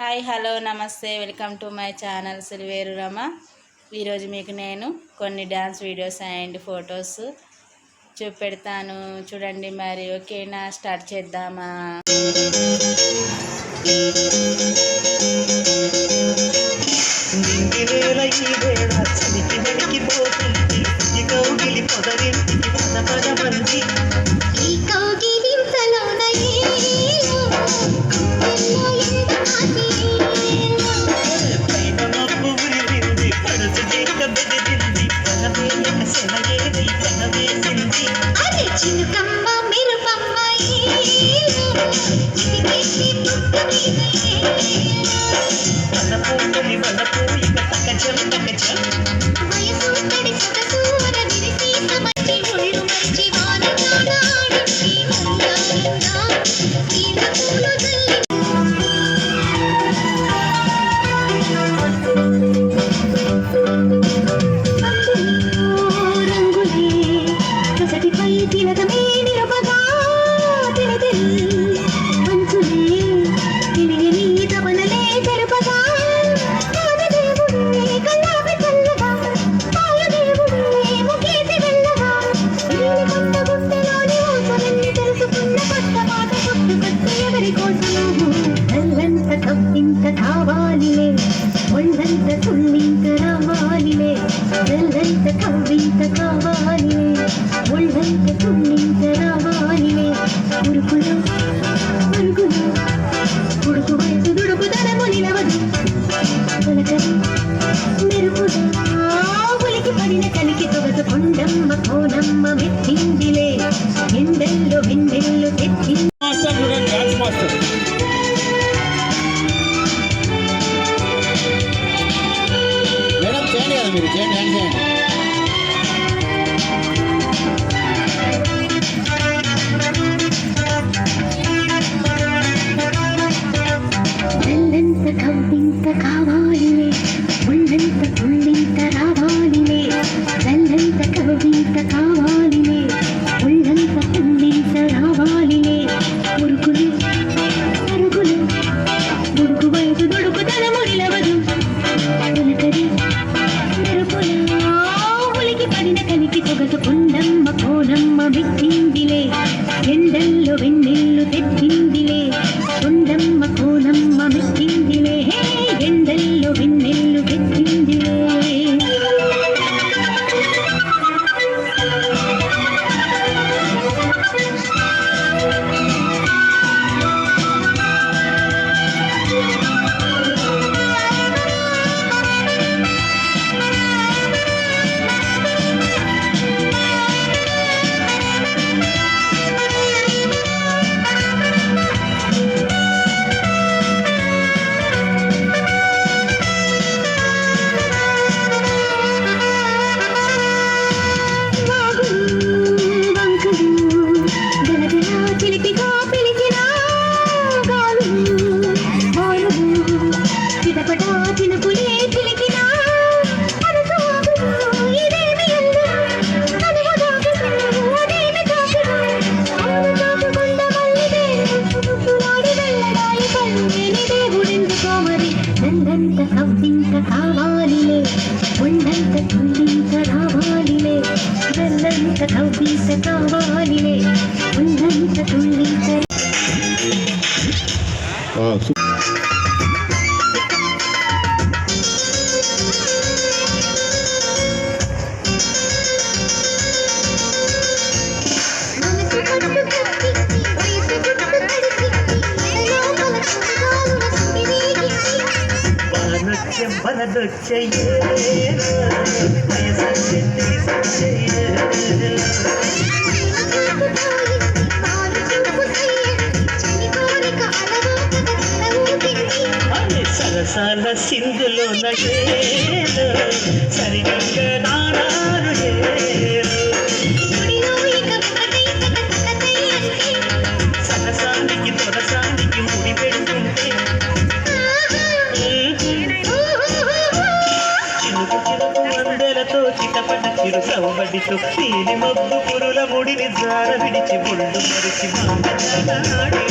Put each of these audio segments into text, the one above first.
Hi hello నమస్తే welcome to my channel Silveru Rama. ఈరోజు మీకు నేను కొన్ని డ్యాన్స్ వీడియోస్ అండ్ ఫొటోస్ చూపెడతాను చూడండి. మరి ఓకేనా, స్టార్ట్ చేద్దామా? మీరు చేయండి, సరసాల సింధులో నగేలు సరిగంగ నారాలు సరసానికి తొరసానికి ముడి పెడుతుంటే చినుకు చినుకు అందెలతో చిటపట చిరు సవ్వడితో తీని మబ్బు పురుల ముడిని జార విడిచి బొళ్ళు మరిచి మాట్లాడి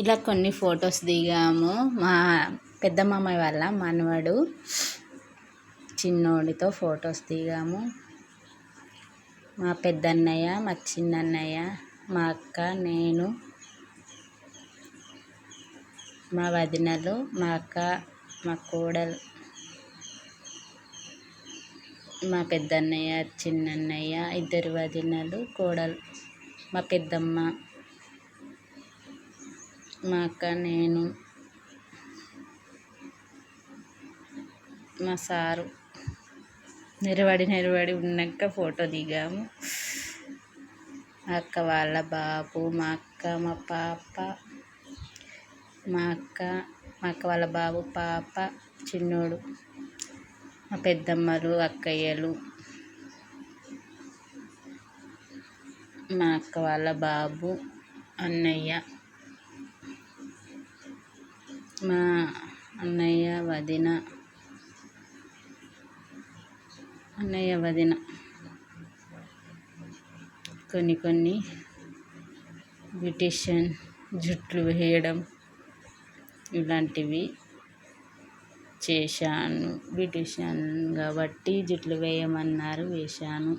ఇలా కొన్ని ఫొటోస్ దిగాము. మా పెద్ద మామయ్య వాళ్ళ మనవడు చిన్నోడితో ఫొటోస్ దిగాము. మా పెద్దన్నయ్య, మా చిన్నన్నయ్య, మా అక్క, నేను, మా వదినలు, మా అక్క, మా కోడలు, మా పెద్దన్నయ్య, చిన్నన్నయ్య, ఇద్దరు వదినలు, కోడలు, మా పెద్దమ్మ, మా అక్క, నేను, మా సారు నిలబడి ఉన్నాక ఫోటో దిగాము. మా అక్క వాళ్ళ బాబు, మా అక్క, మా పాప, మా అక్క వాళ్ళ బాబు, పాప, చిన్నోడు, మా పెద్దమ్మలు, అక్కయ్యలు, మా అక్క వాళ్ళ బాబు, అన్నయ్య, మా అన్నయ్య వదిన, కొన్ని బ్యూటిషియన్ జుట్లు వేయడం ఇలాంటివి చేశాను. బ్యూటిషియన్ కాబట్టి జుట్లు వేయమన్నారు, వేశాను.